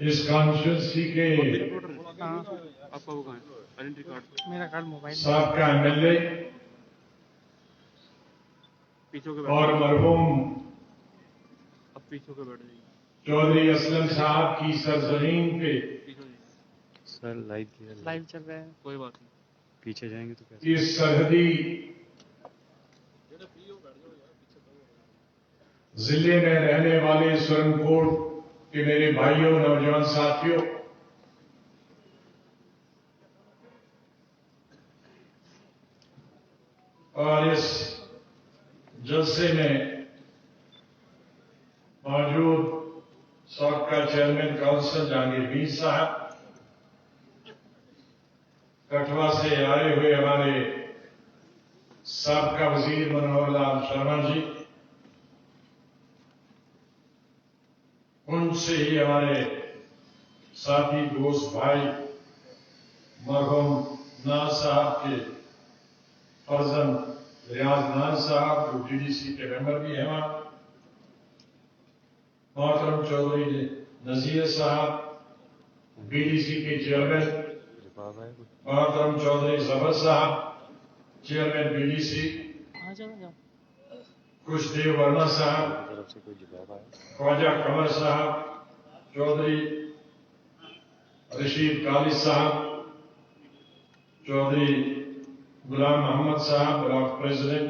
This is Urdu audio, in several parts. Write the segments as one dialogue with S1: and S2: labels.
S1: اس کانسٹیچوئنسی کے سابقہ MLA اور مرحوم چودھری اسلم صاحب کی سرزمین پہ
S2: سر لائیو چل رہا ہے، کوئی بات نہیں، پیچھے جائیں گے تو کیا؟
S1: اس سرحدی ضلع میں رہنے والے سرن کوٹ کے میرے بھائیوں، نوجوان ساتھیوں، اور اس جلسے میں موجود سابقہ چیئرمین کونسل جہانگیر میر صاحب، کٹھوا سے آئے ہوئے ہمارے سابقہ وزیر منوہر لال شرما جی، ان سے ہی ہمارے ساتھی دوست بھائی مرحوم ناز صاحب کے فرزند ریاض ناز صاحب جو DDC کے ممبر بھی ہیں، محترم چودھری نذیر صاحب BDC کے چیئرمین، محترم چودھری ظفر صاحب چیئرمین BDC، کچھ دیو ورما صاحب، خواجہ قمر صاحب، چودھری رشید کالی صاحب، چودھری غلام محمد صاحب بلاک پریزیڈنٹ،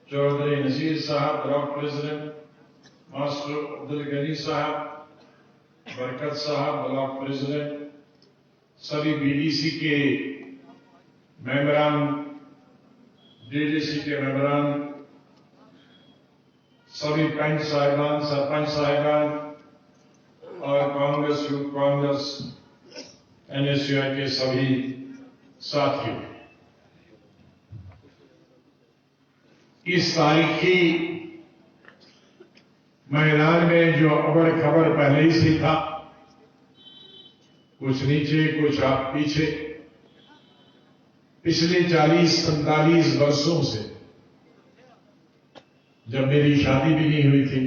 S1: چودھری نذیر صاحب بلاک پریزیڈنٹ، ماسٹر عبدالغنی صاحب، برکت صاحب بلاک پریزیڈنٹ، سبھی BDC کے ممبران، DDC کے ممبران، سبھی پنچ صاحبان، سرپنچ صاحبان اور کانگریس یوتھ کانگریس NSUI کے سبھی ساتھیوں، اس تاریخی میدان میں جو ابر خبر پہلے ہی سے تھا، کچھ نیچے کچھ آپ پیچھے، پچھلے 40-45 برسوں سے جب میری شادی بھی نہیں ہوئی تھی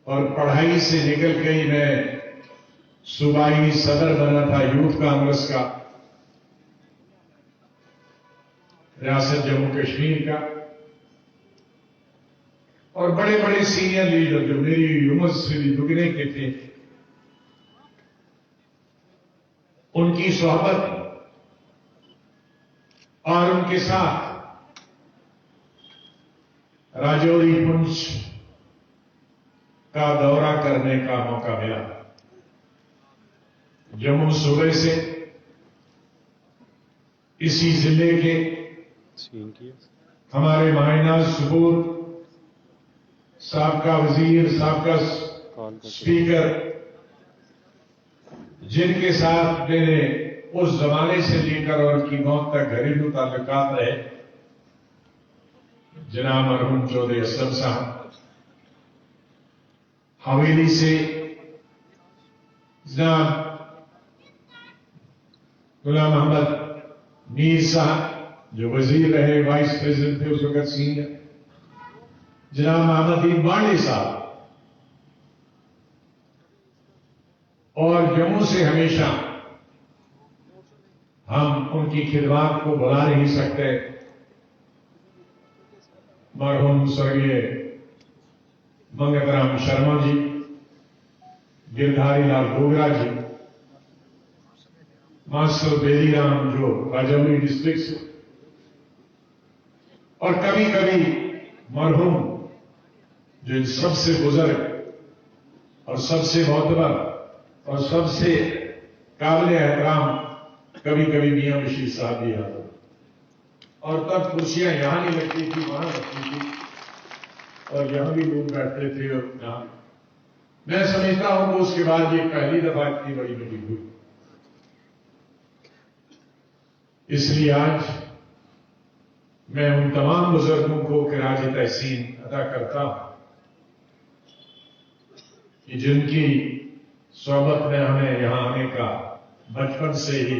S1: اور پڑھائی سے نکل کے ہی میں صوبائی صدر بنا تھا یوتھ کانگریس کا ریاست جموں کشمیر کا، اور بڑے بڑے سینئر لیڈر جو میری عمر سے بھی دگنے کے تھے، ان کی صحبت اور ان کے ساتھ راجوری پنچ کا دورہ کرنے کا موقع ملا۔ جموں صوبے سے اسی ضلع کے ہمارے ماہناز سپور، سابقہ وزیر، سابقہ اسپیکر، جن کے ساتھ میرے اس زمانے سے لے کر اور ان کی موت تک گھریلو تعلقات رہے، جناب مرحوم چودھری اسلم صاحب، حویلی سے جناب غلام محمد میر صاحب جو وزیر رہے، وائس پریزیڈنٹ تھے اس وقت سینئر، جناب محمد وانی صاحب، اور جموں سے ہمیشہ ہم ان کی خدمات کو بھلا نہیں سکتے، مرحوم سرگیہ منگت رام شرما جی، گردھاری لال گوگرا جی، ماسٹر بیلی رام جو راجوری ڈسٹرکٹ سے، اور کبھی کبھی مرحوم جو ان سب سے بزرگ اور سب سے معتبر اور سب سے قابل احترام کبھی کبھی میاں بشیر صاحب بھی آتے، اور تب کرسیاں یہاں نہیں لگتی تھی، وہاں لگتی تھی، اور یہاں بھی لوگ بیٹھتے تھے، اور یہاں میں سمجھتا ہوں کہ اس کے بعد یہ پہلی دفعہ اتنی بڑی میٹنگ ہوئی۔ اس لیے آج میں ان تمام بزرگوں کو خراج تحسین ادا کرتا ہوں کہ جن کی صحبت میں ہمیں یہاں آنے کا بچپن سے ہی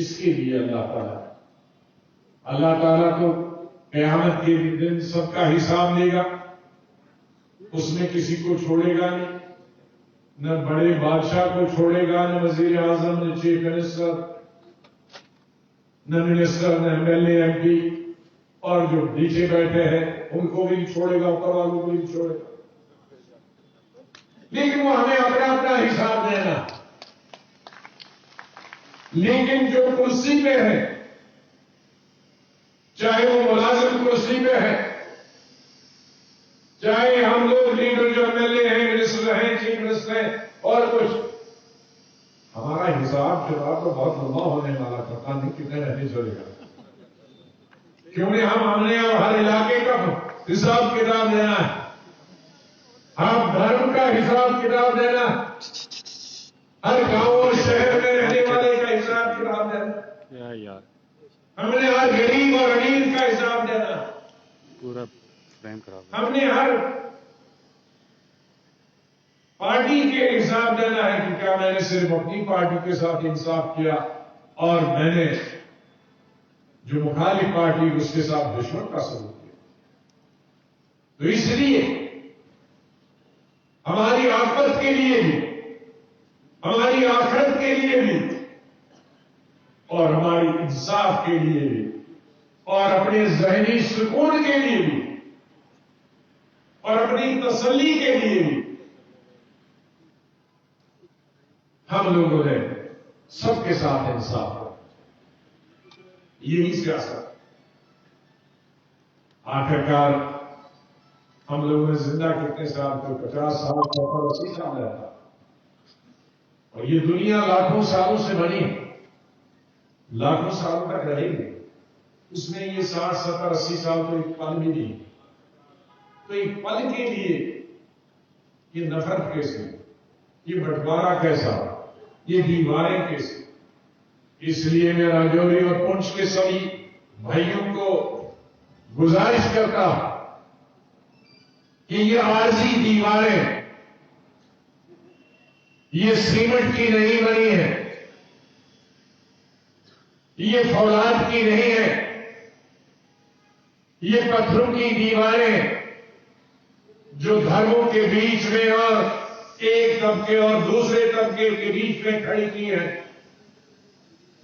S1: اس کے لیے اللہ تعالیٰ تو قیامت کے دن سب کا حساب لے گا. اس میں کسی کو چھوڑے گا نہیں، نہ بڑے بادشاہ کو چھوڑے گا، نہ وزیر اعظم، نہ چیف منسٹر، نہ منسٹر، نہ M L A, M P, اور جو نیچے بیٹھے ہیں ان کو بھی نہیں چھوڑے گا، اوپر والوں کو بھی نہیں چھوڑے گا. لیکن وہ ہمیں اپنا اپنا حساب دینا. لیکن جو کرسی پہ ہے، چاہے وہ ملازم کرسی پہ ہے، چاہے ہم لوگ لیڈر جو ایم ایل اے ہیں، منسٹر ہیں، چیف منسٹر ہیں اور کچھ، ہمارا حساب کتاب تو بہت لمبا ہونے والا، پتہ نہیں کتنے رہنے چلے گا. کیونکہ ہم نے اور ہر علاقے کا حساب کتاب دینا ہے، ہم دھرم کا حساب کتاب دینا ہے، ہر گاؤں اور شہر میں رہنے والے کا حساب کتاب دینا، ہم نے ہر غریب اور امیر کا حساب دینا،
S2: پورا فریم خراب.
S1: ہم نے ہر پارٹی کے حساب دینا ہے کہ کیا میں نے صرف اپنی پارٹی کے ساتھ انصاف کیا اور میں نے جو مخالف پارٹی اس کے ساتھ دشمن کا سلوک کیا. تو اس لیے ہماری آخرت کے لیے بھی، ہماری آخرت کے لیے بھی، اور ہماری انصاف کے لیے بھی، اور اپنے ذہنی سکون کے لیے بھی، اور اپنی تسلی کے لیے بھی، ہم لوگوں نے سب کے ساتھ انصاف کیا. یہی سیاست. آخرکار ہم لوگوں نے زندہ کتنے سال، کوئی 50 سال، 80 سال رہتا، اور یہ دنیا لاکھوں سالوں سے بنی، لاکھوں سالوں تک رہے گی. اس میں یہ 60، 70، 80 سال تو ایک پل بھی نہیں. تو ایک پل کے لیے یہ نفرت کیسے، یہ بٹوارا کیسا، یہ دیواریں کیسے؟ اس لیے میں راجوری اور پونچھ کے سبھی بھائیوں کو گزارش کرتا ہوں کہ یہ عارضی دیواریں یہ سیمنٹ کی نہیں بنی ہے، یہ فولاد کی نہیں ہے، یہ پتھروں کی دیواریں جو دھرموں کے بیچ میں اور ایک طبقے اور دوسرے طبقے کے بیچ میں کھڑی کی ہیں.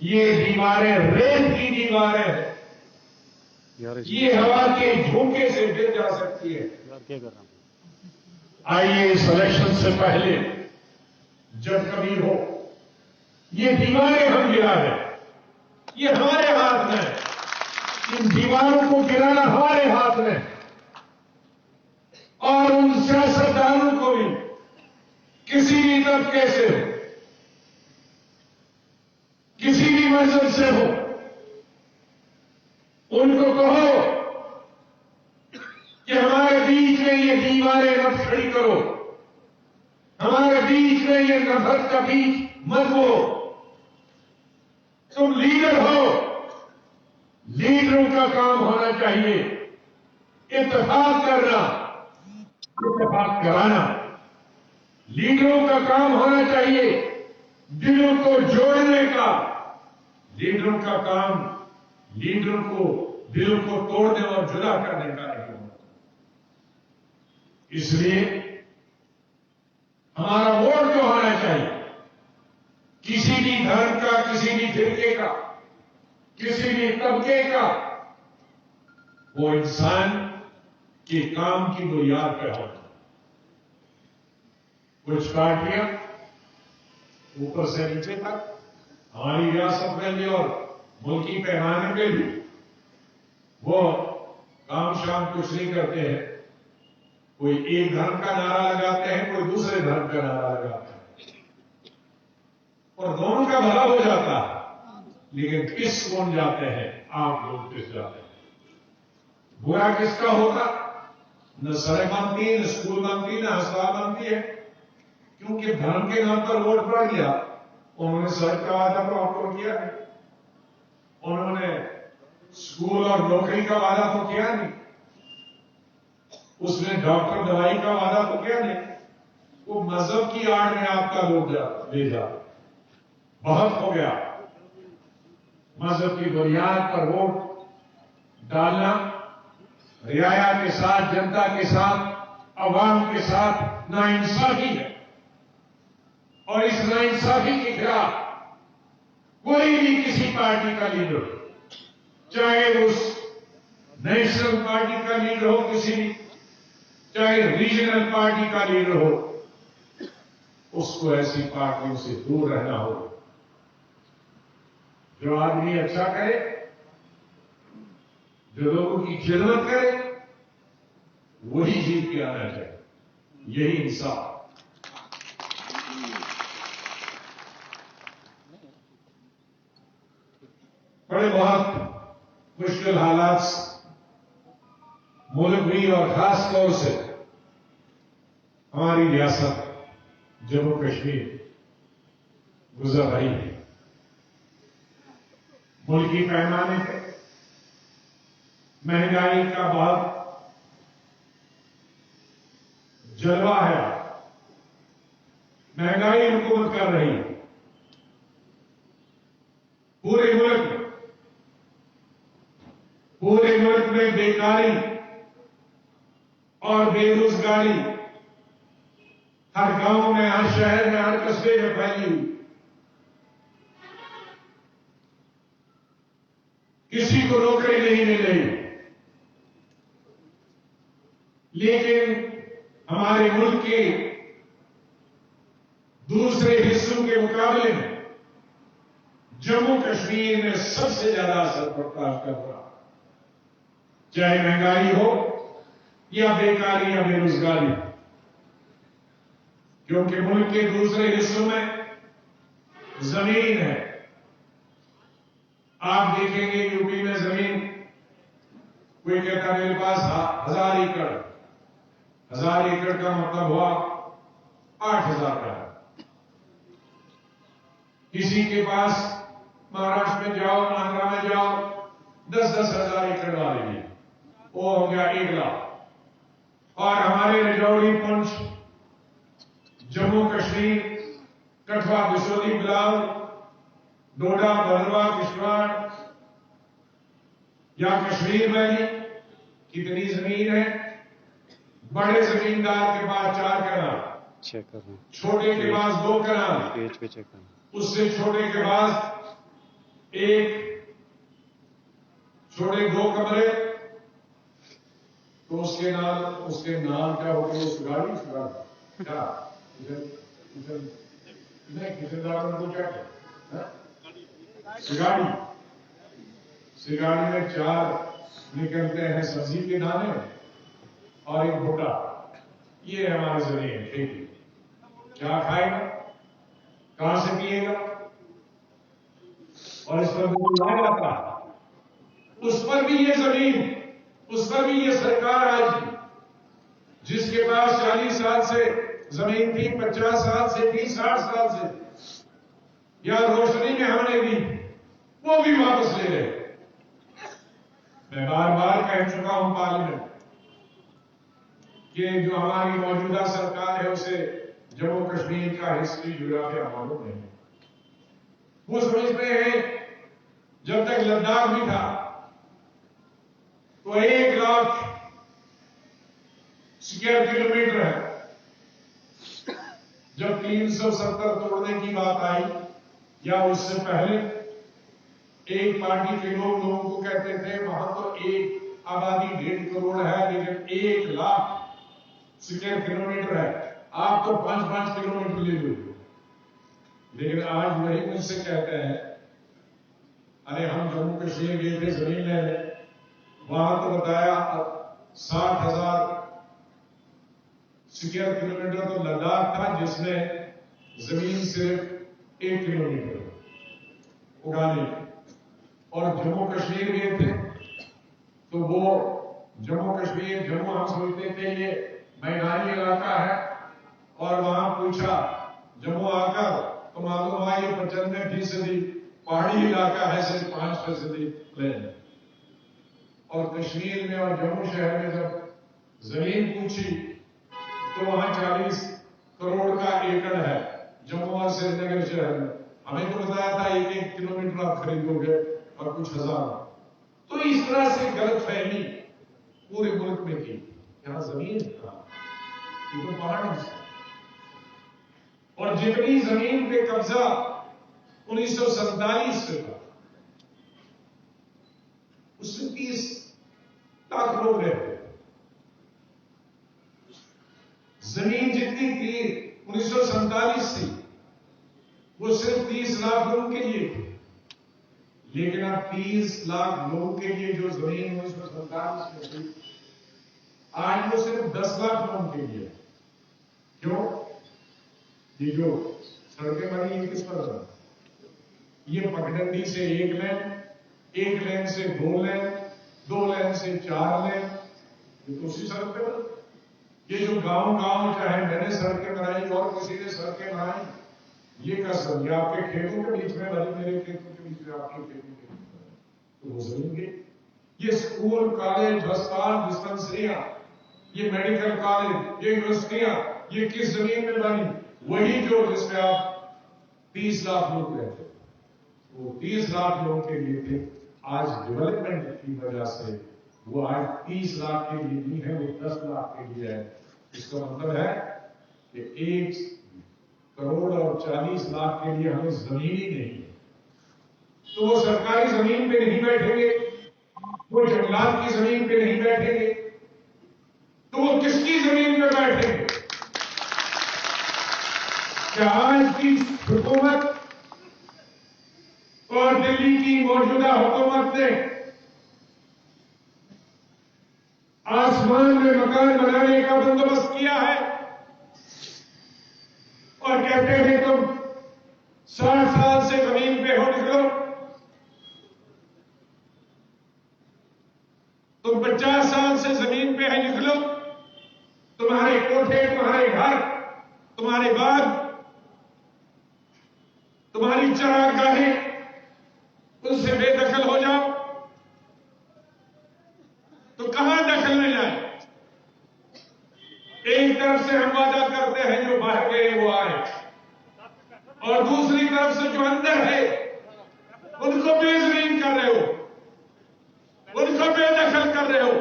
S1: یہ دیواریں ریت کی دیواریں ہیں. یہ ہوا کے جھونکے سے گر جا سکتی ہے.
S2: کیا کر رہا ہوں؟
S1: آئیے اس الیکشن سے پہلے جب کبھی ہو، یہ دیواریں ہم گرا دیں. یہ ہمارے ہاتھ میں، ان دیواروں کو گرانا ہمارے ہاتھ میں. اور ان سیاستدانوں کو بھی کسی بھی طبقے سے ہو، کسی بھی مذہب سے ہو، ان کو کہو کہ ہمارے بیچ میں یہ دیواریں مت کھڑی کرو، ہمارے بیچ میں یہ نفرت کا بیچ مت ہو. تم لیڈر ہو، لیڈروں کا کام ہونا چاہیے اتفاق کرنا، اتفاق کرانا. لیڈروں کا کام ہونا چاہیے دلوں کو جوڑنے کا. لیڈروں کا کام لیڈروں کو دلوں کو توڑنے اور جدا کرنے کا نہیں ہونا. اس لیے ہمارا ووٹ جو ہونا چاہیے، کسی بھی دھرم کا، کسی بھی فرقے کا، کسی بھی طبقے کا، وہ انسان کے کام کی بنیاد پہ ہونا. کچھ پارٹیاں اوپر سے نیچے تک ہماری ریاست میں بھی اور ملکی پیمانے پہ بھی وہ کام شام کچھ نہیں کرتے ہیں. کوئی ایک دھرم کا نعرہ لگاتے ہیں، کوئی دوسرے دھرم کا نعرہ لگاتے ہیں، اور دونوں کا بھلا ہو جاتا ہے. لیکن کس کون جاتے ہیں؟ آپ لوگ کس جاتے ہیں؟ برا کس کا ہوتا؟ نہ سڑک بنتی ہے، نہ اسکول بنتی، نہ ہسپتال بنتی ہے. کیونکہ دھرم کے نام پر ووٹ پڑ گیا. انہوں نے سڑک کا وعدہ تو آپ کو کیا نہیں، انہوں نے اسکول اور نوکری کا وعدہ تو کیا نہیں، اس نے ڈاکٹر دوائی کا وعدہ تو کیا نہیں. وہ مذہب کی آڑ میں آپ کا ووٹ لے جا. بہت ہو گیا. مذہب کی بنیاد پر ووٹ ڈالنا رعایا کے ساتھ، جنتا کے ساتھ، عوام کے ساتھ ناانصافی ہے، اور اس ناانصافی کے خلاف کوئی بھی کسی پارٹی کا لیڈر، چاہے اس نیشنل پارٹی کا لیڈر ہو، کسی بھی، چاہے ریجنل پارٹی کا لیڈر ہو، اس کو ایسی پارٹیوں سے دور رہنا ہوگا۔ جو آدمی اچھا کرے، جو لوگوں کی خدمت کرے، وہی جیت کے آنا چاہیے، یہی انصاف۔ بڑے بہت مشکل حالات ملک بھی اور خاص طور سے ہماری ریاست جموں کشمیر گزر رہی ہے۔ ملکی پیمانے پہ مہنگائی کا بہت جلوہ ہے، مہنگائی حکومت کر رہی ہے پورے ملک میں بیکاری اور بے روزگاری ہر گاؤں میں، ہر شہر میں، ہر قصبے میں پھیلی ہوئی، کسی کو نوکری نہیں مل رہی۔ لیکن ہمارے ملک کے دوسرے حصوں کے مقابلے میں جموں کشمیر میں سب سے زیادہ اثر برداشت کر رہا، چاہے مہنگائی ہو یا بیکاری یا بے روزگاری، کیونکہ ملک کے دوسرے حصوں میں زمین ہے۔ آپ دیکھیں گے یو پی میں زمین، کوئی کہتا ہے میرے پاس 1000 ایکڑ، 1000 ایکڑ کا مطلب ہوا 8000 کا ہے۔ کسی کے پاس مہاراشٹر میں جاؤ، آندھرا میں جاؤ، 10-10 ہزار ایکڑ والے بھی، وہ ہو گیا 1 لاکھ۔ اور ہمارے رجوری، پونچھ، جموں کشمیر، کٹھوا، بسولی، بلاؤ، ڈوڈا، بھدروا، کشتواڑ یا کشمیر ویلی کتنی زمین ہے؟ بڑے زمیندار کے پاس 4 کنال،
S2: چیک کر رہا ہوں،
S1: چھوٹے کے پاس 2 کنال،
S2: پیج پہ چیک کرنا،
S1: اس سے چھوٹے کے پاس 1، چھوٹے 2 کمرے، تو اس کے نام کیا ہوگا؟ سگاڑی کیا کسی دار کو کیا سگاڑی میں 4 نکلتے ہیں سبزی کے دانے اور 1 بھٹا۔ یہ ہماری زمین ہے، کھیتی۔ کیا کھائے گا؟ کہاں سے پیے گا؟ اور اس پر بھی لایا جاتا ہے، اس پر بھی یہ زمین، اس پر بھی یہ سرکار آئی تھی، جس کے پاس 40 سال سے زمین تھی، 50 سال سے تھی، 60 سال سے، یا روشنی میں ہم نے دی، وہ بھی واپس لے رہے۔ میں بار بار کہہ چکا ہوں پارلیمنٹ کہ جو ہماری موجودہ سرکار ہے اسے جموں کشمیر کا ہسٹری جغرافیہ معلوم نہیں۔ وہ سمجھتے ہیں جب تک لداخ بھی تھا تو 1 لاکھ اسکوائر کلومیٹر ہے۔ جب 370 توڑنے کی بات آئی یا اس سے پہلے، ایک پارٹی کے لوگوں کو کہتے تھے وہاں تو ایک آبادی 1.5 کروڑ ہے، لیکن 1 لاکھ اسکوائر کلومیٹر ہے، آپ تو 5-5 کلومیٹر لے لو۔ لیکن آج وہی مجھ سے کہتے ہیں ارے ہم جموں کشمیر گئے تھے زمین لینے، وہاں تو بتایا 60,000 اسکوائر کلومیٹر تو لداخ تھا، جس میں زمین صرف 1 کلومیٹر اگانے کی، اور جموں کشمیر گئے تھے تو وہ جموں کشمیر، جموں ہم سمجھتے تھے یہ میدانی علاقہ ہے، اور وہاں پوچھا جموں آ کر تو معلوم ہوا یہ 95% پہاڑی علاقہ ہے، صرف 5% پلین۔ اور کشمیر میں اور جموں شہر میں جب زمین پوچھی تو وہاں 40 کروڑ کا ایکڑ ہے جموں اور سری نگر شہر میں۔ ہمیں تو بتایا تھا 1 کلومیٹر آپ خریدو گے، اور کچھ ہزار. تو اس طرح سے غلط فہمی پورے ملک میں کی. یہاں زمین تھا، یہ تو پہاڑ ہے. اور جتنی زمین پہ قبضہ 1947 سے تھا، اس میں 30 لاکھ لوگ رہتے. زمین جتنی تھی 1947 سے وہ صرف 30 لاکھ لوگوں کے لیے تھی. لیکن اب 30 لاکھ لوگوں کے لیے جو زمین 1947 میں تھی، آج وہ صرف 10 لاکھ لوگوں کے لیے. کیوں؟ یہ جو سڑکیں بنی ہیں کس پر بنا؟ یہ پگڈنڈی سے 1 لین، 1 لین سے 2 لین، 2 لین سے 4 لین، یہ تو اسی سڑک پہ بنا. یہ جو گاؤں چاہے میں نے سڑکیں بنائی اور کسی نے سڑکیں بنائی، یہ کا سب یہ آپ کے کھیتوں کے بیچ میں بنی، میرے کھیتوں کے بیچ میں، آپ کے کھیتوں کے بیچ میں، تو وہ زمین کی. یہ اسکول، کالج، ہسپتال، ڈسپنسریاں، یہ میڈیکل کالج، یہ یونیورسٹیاں، یہ کس زمین میں بنی؟ وہی جو جس میں آپ 30 لاکھ لوگ رہتے، وہ 30 لاکھ لوگوں کے لیے تھے. آج ڈیولپمنٹ کی وجہ سے وہ آج 30 لاکھ کے لیے نہیں ہے، وہ 10 لاکھ کے لیے ہے. اس کا مطلب ہے کہ 1 کروڑ اور 40 لاکھ کے لیے ہمیں زمین ہی نہیں ہے. تو وہ سرکاری زمین پہ نہیں بیٹھیں گے، وہ جنگلات کی زمین پہ نہیں بیٹھیں گے، تو وہ کس کی زمین پہ بیٹھیں گے؟ کیا آج کی حکومت اور دلی کی موجودہ حکومت نے آسمان میں مکان بنانے کا بندوبست کیا ہے اور کہتے ہیں تم 60 سال سے زمین پہ ہو نکلو، تم 50 سال سے زمین پہ ہے نکلو، تمہارے کوٹھے، تمہارے گھر، تمہارے باغ، تمہاری چراگاہیں، ان سے بے دخل ہو جاؤ. تو کہاں دخل میں جائے؟ ایک طرف سے ہم وعدہ کرتے ہیں جو باہر گئے وہ آئے، اور دوسری طرف سے جو اندر ہے ان کو بے زمین کر رہے ہو، ان کو بے دخل کر رہے ہو.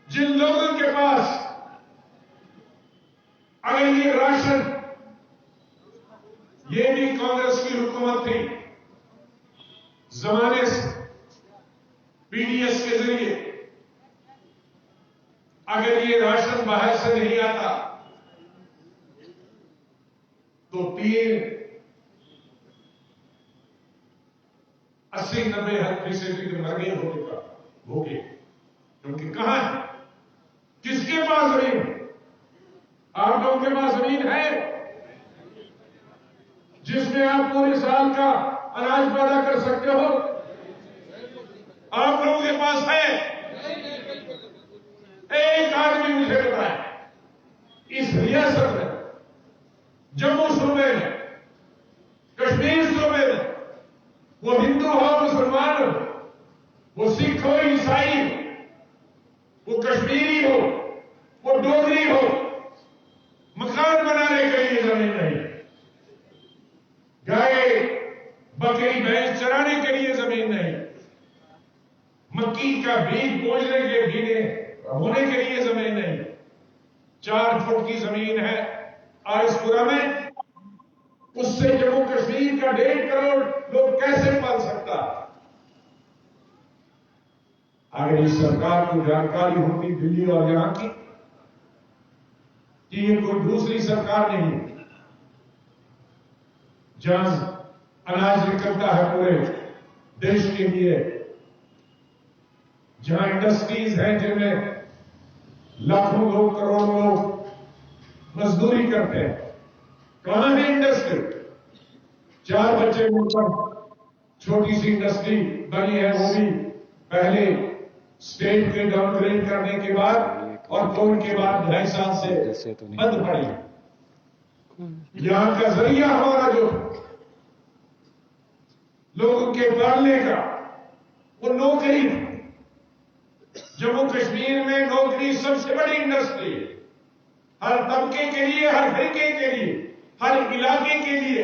S1: جن لوگوں کے پاس اگر یہ راشن، یہ بھی کانگریس کی حکومت تھی زمانے سے، پی ڈی ایس کے ذریعے، اگر یہ راشن باہر سے نہیں آتا تو 80-90% کے مر گئے ہوگے. کیونکہ کہاں ہے؟ کس کے پاس زمین ہے؟ آپ لوگوں کے پاس زمین ہے جس میں آپ پورے سال کا اناج پیدا کر سکتے ہو؟ آپ لوگوں کے پاس ہے؟ ایک آدمی مجھے بتائے اس ریاست میں، جموں صوبے میں، کشمیر صوبے میں، وہ ہندو ہو، مسلمان ہو، وہ سکھ ہو، عیسائی ہو، وہ کشمیری ہو، وہ ڈوگری ہو، مکان بنانے کے لیے زمین نہیں، گائے بکری بھینس چرانے کے لیے زمین نہیں، مکی کا بیج بوجھنے کے بھینے ہونے کے لیے زمین نہیں. 4 فٹ کی زمین ہے اور اس پورا میں اس سے جموں کشمیر کا 1.5 کروڑ لوگ کیسے پال سکتا؟ اگر اس سرکار کو جانکاری ہوتی دلی اور یہاں کی کہ یہ کوئی دوسری سرکار نہیں ہے جہاں اناج نکلتا ہے پورے دیش کے لیے، جہاں انڈسٹریز ہیں جن میں لاکھوں لوگ، کروڑوں لوگ مزدوری کرتے ہیں، کہاں ہے انڈسٹری؟ 4 بچے مل کر چھوٹی سی انڈسٹری بنی ہے، وہ بھی پہلے اسٹیٹ کے ڈاؤن گریڈ کرنے کے بعد اور کووڈ کے بعد 2.5 سال سے بند پڑی. یہاں کا ذریعہ ہمارا جو لوگوں کے پالنے کا وہ نوکری ہے. جموں کشمیر میں نوکری سب سے بڑی انڈسٹری ہے، ہر طبقے کے لیے، ہر فرقے کے لیے، ہر علاقے کے لیے.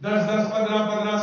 S1: 10-10, 15-15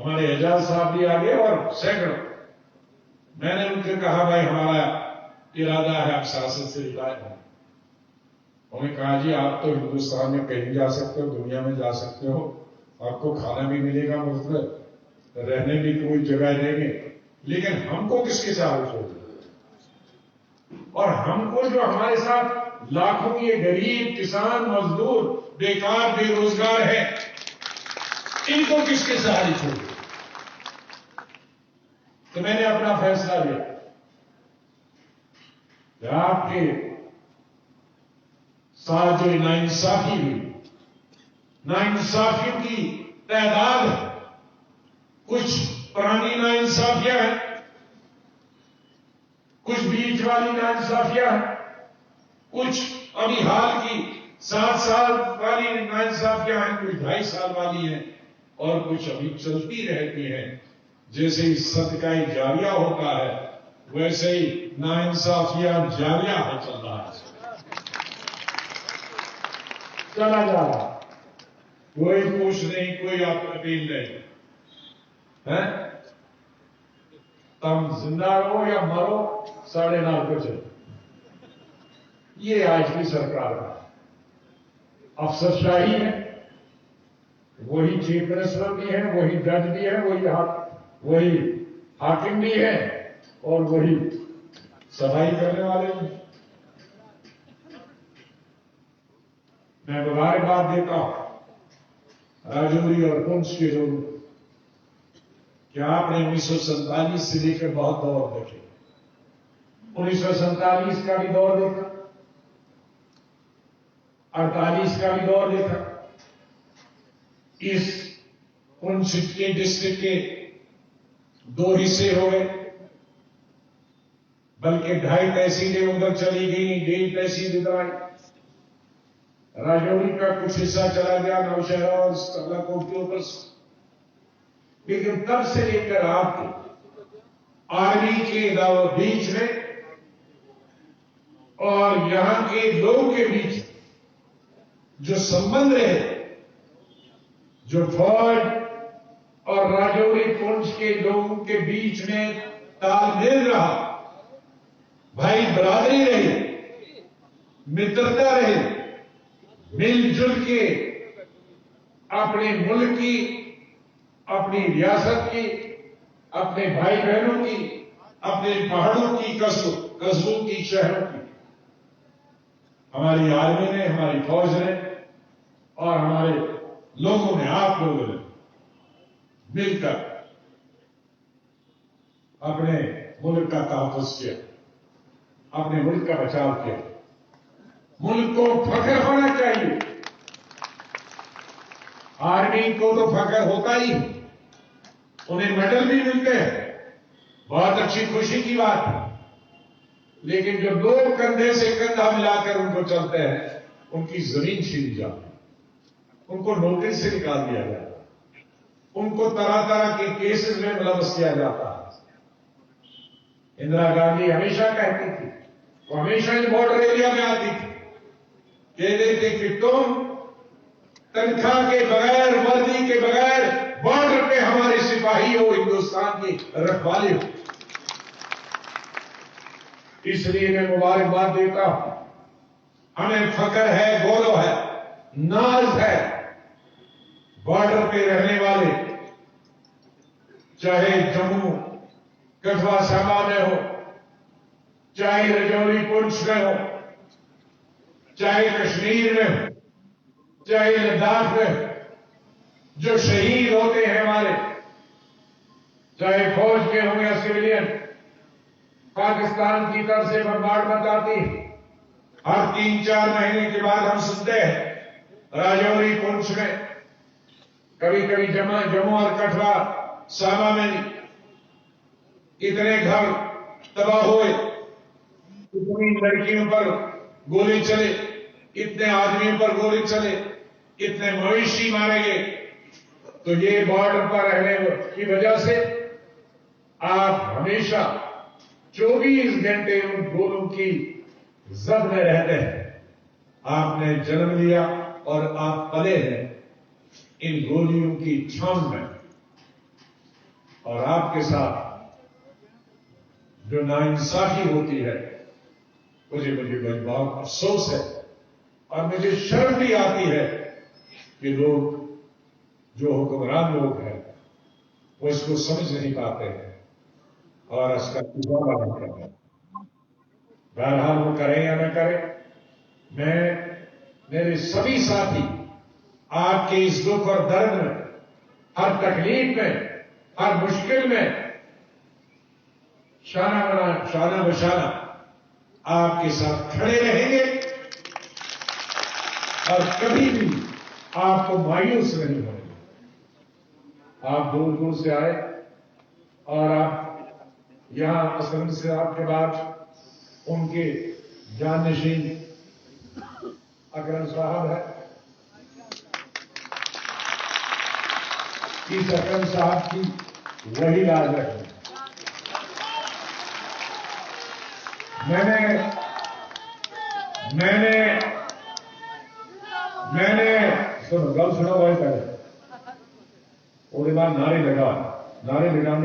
S1: ہمارے اعجاز صاحب بھی آگے اور سینکڑوں. میں نے ان سے کہا بھائی ہمارا ارادہ ہے آپ سیاست سے ریٹائر ہوں. انہوں نے کہا جی آپ تو ہندوستان میں کہیں جا سکتے ہو, دنیا میں جا سکتے ہو, آپ کو کھانا بھی ملے گا مفت, رہنے بھی کوئی جگہ دیں گے, لیکن ہم کو کس کے ساتھ چھوڑ دیں؟ اور ہم کو جو ہمارے ساتھ لاکھوں یہ غریب کسان مزدور بیکار بے روزگار ہیں, ان کو کس کے سہارے چھوڑ دیں؟ تو میں نے اپنا فیصلہ لیا کہ آپ کے ساتھ جو ناانصافی ہوئی, ناانصافیوں کی تعداد ہے, کچھ پرانی ناانصافیاں ہیں, کچھ بیچ والی ناانصافیاں ہیں, کچھ ابھی حال کی 7 سال والی ناانصافیاں ہیں, کچھ 2.5 سال والی ہیں, اور کچھ ابھی چلتی رہتی ہیں. جیسے ہی صدقہ جاریہ ہوتا ہے ویسے ہی ناانصافیاں جاریہ ہے, چل رہا ہے, چلا جا رہا, کوئی پوچھ نہیں, کوئی اپیل نہیں ہے. تم زندہ رہو یا مرو 9:30 کو چلو. یہ آج کی سرکار کا افسر شاہی ہے, وہی چیف منسٹر بھی ہے, وہی جج بھی ہے, وہی حاکم بھی ہے, اور وہی صفائی کرنے والے بھی. میں مبارکباد دیتا ہوں راجوری اور پنچ کے لوگوں کہ آپ نے 1947 سے لے کر بہت دور دیکھے. 1947 کا بھی دور دیکھا, 48 کا بھی دور دیکھا. اس پنچ کے ڈسٹرکٹ کے 2 حصے ہو گئے, بلکہ 2.5 تحصیلیں ادھر چلی گئی, 1.5 تحصیل ادھر آئی. راجوری کا کچھ حصہ چلا گیا نوشہرہ اور کملا کوٹ کے اوپر سے. لیکن تب سے لے کر آپ آرمی کے بیچ میں اور یہاں کے لوگوں کے بیچ جو سمبند رہے, جو فوج اور راجوری پنچ کے لوگوں کے بیچ میں تال میل رہا, بھائی برادری رہی, مترتا رہی, مل جل کے اپنے ملک کی, اپنی ریاست کی, اپنے بھائی بہنوں کی, اپنے پہاڑوں کی, قصبوں کی, شہروں کی, ہماری آرمی نے, ہماری فوج نے اور ہمارے لوگوں نے, آپ لوگوں نے مل کر اپنے ملک کا تحفظ کیا, اپنے ملک کا بچاؤ کیا. ملک کو فخر ہونا چاہیے. آرمی کو تو فخر ہوتا ہی, انہیں میڈل بھی ملتے ہیں, بہت اچھی خوشی کی بات ہے. لیکن جو لوگ کندھے سے کندھا ملا کر ان کو چلتے ہیں, ان کی زمین چھین جاتی ہے, ان کو نوٹس سے نکال دیا جاتا ہے, ان کو طرح طرح کے کیسز میں ملوث کیا جاتا ہے. اندرا گاندھی ہمیشہ کہتی تھی, وہ ہمیشہ ان بارڈر ایریا میں آتی تھی, کہتے تھے کہ تم تنخواہ کے بغیر, وردی کے بغیر بارڈر پہ ہمارے سپاہی ہو, ہندوستان کی رکھوالی ہو. اس لیے میں مبارکباد دیتا ہوں, ہمیں فخر ہے, گورو ہے, ناز ہے بارڈر پہ رہنے والے, چاہے جموں کٹھوا ساما میں ہو, چاہے رجوری پنچ میں ہو, چاہے کشمیر میں ہو, چاہے لداخ میں ہو, جو شہید ہوتے ہیں ہمارے, چاہے فوج کے ہوں یا سویلین, پاکستان کی طرف سے بمبارڈمنٹ آتی ہے, ہر 3-4 مہینے کے بعد ہم سنتے ہیں راجوری پنچ میں, کبھی کبھی جموں اور کٹھوا ساما میں اتنے گھر تباہ ہوئے, اتنی لڑکیوں پر گولی چلے, اتنے آدمیوں پر گولی چلے, اتنے مویشی مارے گئے. تو یہ بارڈر پر رہنے کی وجہ سے آپ ہمیشہ 24 گھنٹے ان گولوں کی زد میں رہتے ہیں. آپ نے جنم لیا اور آپ پلے ہیں ان گولیوں کی چھاؤں میں. اور آپ کے ساتھ جو ناانصافی ہوتی ہے مجھے بہت افسوس ہے اور مجھے شرم بھی آتی ہے کہ لوگ جو حکمران لوگ ہیں وہ اس کو سمجھ نہیں پاتے ہیں اور اس کا تجربہ نہیں کرتے. بہرحال وہ کریں یا نہ کریں، میں میرے سبھی ساتھی آپ کے اس دکھ اور درد میں، ہر تکلیف میں، ہر مشکل میں شانہ بشانہ آپ کے ساتھ کھڑے رہیں گے اور کبھی بھی آپ کو مایوس نہیں ہونے گے. آپ دور دور سے آئے اور آپ یہاں اسلم سے آپ کے بعد ان کے جانشین اکرم صاحب ہے. اس اکرم صاحب کی وہی لاج رکھیں. میں نے گل سنا ہوا پہلے وہ بعد نعرے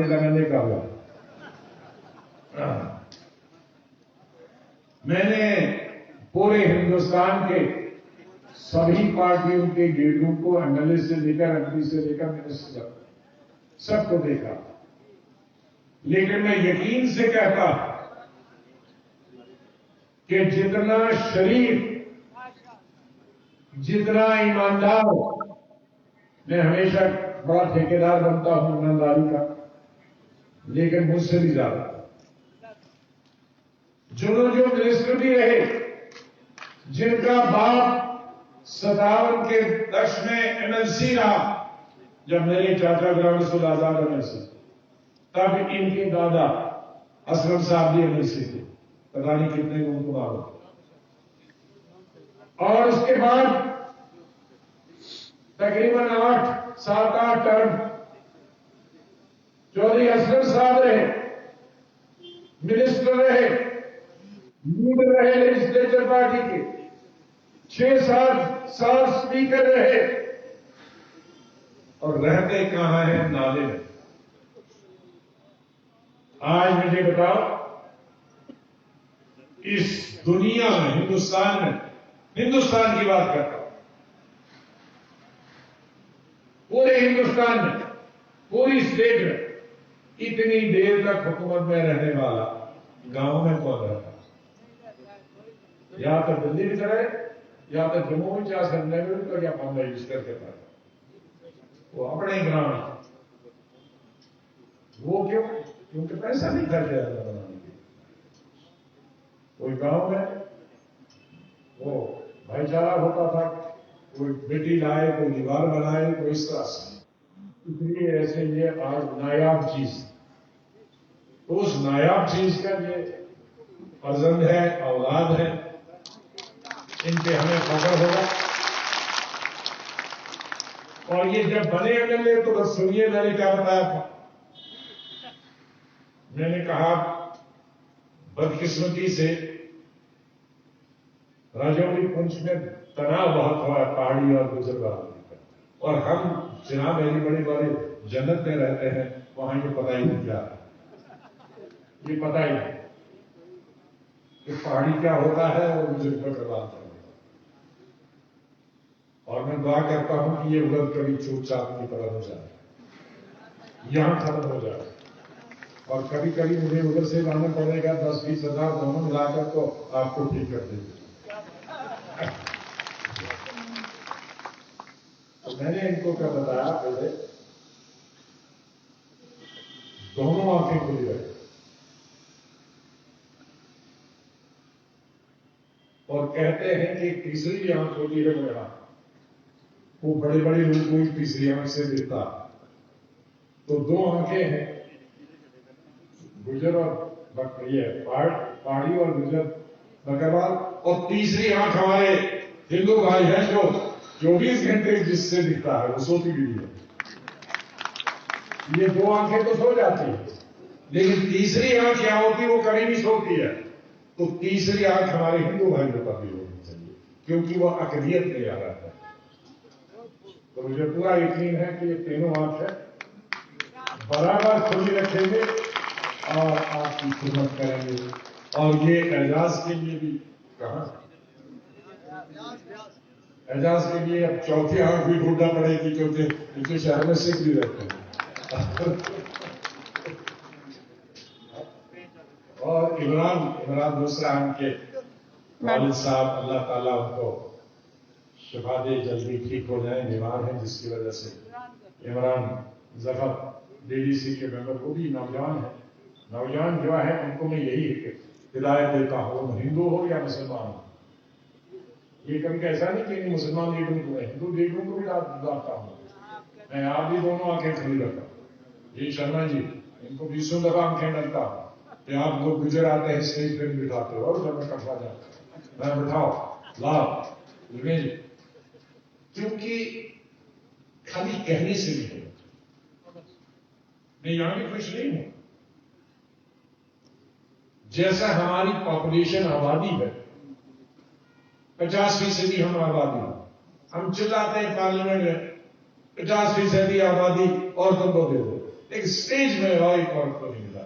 S1: لگانے کا ہوا. میں نے پورے ہندوستان کے سبھی پارٹیوں کے لیڈروں کو ایم ایل اے سے لے کر ایم پی سے لے کر منسٹر سب کو دیکھا، لیکن میں یقین سے کہتا کہ جتنا شریف، جتنا ایماندار، میں ہمیشہ بڑا ٹھیکیدار بنتا ہوں ایمانداری کا، لیکن مجھ سے بھی زیادہ جو منسٹر بھی رہے، جن کا باپ 57 کے دش میں ایم ایل سی رہا، جب میرے چاچا گرام رسول آزاد ایم ایل سی، تب ان کے دادا اسلم صاحب بھی ایم ایل سی تھے. پتا نہیں کتنے لوگوں کو معلوم. اور اس کے بعد تقریباً 7-8 ٹرم چودھری اسلم صاحب رہے، منسٹر رہے، لیڈر رہے لیجسلیچر پارٹی کے، 6-7 سال اسپیکر رہے، اور رہتے کہاں ہیں؟ نالے میں. آج مجھے بتاؤ، اس دنیا میں، ہندوستان کی بات کرتا ہوں، پورے ہندوستان میں، پوری اسٹیٹ میں اتنی دیر تک حکومت میں رہنے والا گاؤں میں کون رہتا؟ یا تو دلی میں رہے، یا تو جموں میں، یا سنجے میں، یا بمبئی بستر کے پاس. وہ اپنے گاؤں میں. وہ کیوں؟ کیونکہ پیسہ نہیں خرچ جاتا بنانے کے. کوئی گاؤں میں وہ بھائی چارہ ہوتا تھا، کوئی بیٹی لائے، کوئی دیوار بنائے، کوئی اس طرح سے. اس لیے ایسے یہ آج نایاب چیز، تو اس نایاب چیز کا یہ فرزند ہے، اولاد ہے، ان پہ ہمیں فخر ہوگا. اور یہ جب بنے ایم ایل اے تو بس سنیے میں نے کیا بتایا تھا. میں نے کہا بدقسمتی سے راجوری پنچ میں تناؤ بہت ہوا ہے پہاڑی اور گجر بہادری، اور ہم جناب میری بڑی بڑی جنت میں رہتے ہیں، وہاں یہ پتہ ہی نہیں کیا، یہ پتہ ہی نہیں کہ پہاڑی کیا ہوتا ہے اور گجر کا بات ہے. اور میں دعا کرتا ہوں کہ یہ غلط کبھی چوٹ چاپ کی طرح ہو جائے، یہاں ختم ہو جائے. اور کبھی کبھی مجھے ادھر سے لانا پڑے گا 10-20 ہزار دونوں ملا کر، تو آپ کو ٹھیک کر دیں گے. تو میں نے ان کو کیا بتایا، پہلے دونوں آنکھیں کھلی رہے، اور کہتے ہیں کہ تیسری بھی آنکھ ہوتی ہے میرا، وہ بڑے بڑے لوگ کوئی تیسری آنکھ سے دیکھتا. تو 2 آنکھیں ہیں، گجر اور یہ پہاڑی اور گجر بکروال، اور تیسری آنکھ ہمارے ہندو بھائی ہیں جو 24 گھنٹے جس سے دکھتا ہے وہ سوتی بھی ہے. یہ 2 آنکھیں تو سو جاتی ہیں، لیکن تیسری آنکھ کیا ہوتی وہ کبھی نہیں سوتی ہے. تو تیسری آنکھ ہمارے ہندو بھائیوں پر بھی ہونی چاہیے، کیونکہ وہ اقلیت میں آ رہا ہے. تو مجھے پورا یقین ہے کہ یہ تینوں آنکھ ہے برابر کھلی رکھیں گے اور آپ کی خدمت کریں گے. اور یہ اعزاز کے لیے بھی کہاں اعزاز کے لیے اب چوتھی آنکھ بھی ڈھونڈنا پڑے گی کیونکہ دوسرے شہر میں سکھ بھی رہتے ہیں. اور عمران دوسرا ان کے والد صاحب اللہ تعالیٰ ان کو شفا دے, جلدی ٹھیک ہو جائیں, بیمار ہیں جس کی وجہ سے. عمران ظفر DDC کے ممبر, وہ بھی نوجوان ہیں. نوجوان جو ہے ان کو میں یہی ہدایت دیتا ہوں, ہندو ہو یا مسلمان ہو. یہ کبھی ایسا نہیں کہ مسلمان لیڈروں کو ہے, ہندو لیڈروں کو بھی ڈالتا ہوں میں. آپ بھی دونوں آنکھیں کھلی رکھتا ہوں. جی شرما جی, ان کو 20 دفعہ آنکھیں ڈالتا ہوں کہ آپ لوگ گزر آتے ہیں اسٹیج پہ بٹھاتے ہو, اور جب میں کٹوا جاتا ہوں میں بٹھاؤ لا جی, کیونکہ خالی کہنے سے نہیں ہوتا. میں یہاں بھی خوش نہیں ہوں. جیسا ہماری پاپولیشن آبادی ہے 50% ہم آبادی, ہم چلاتے ہیں پارلیمنٹ میں 50% آبادی عورتوں کو دے دو. ایک اسٹیج میں ایک عورت کو نہیں ملا.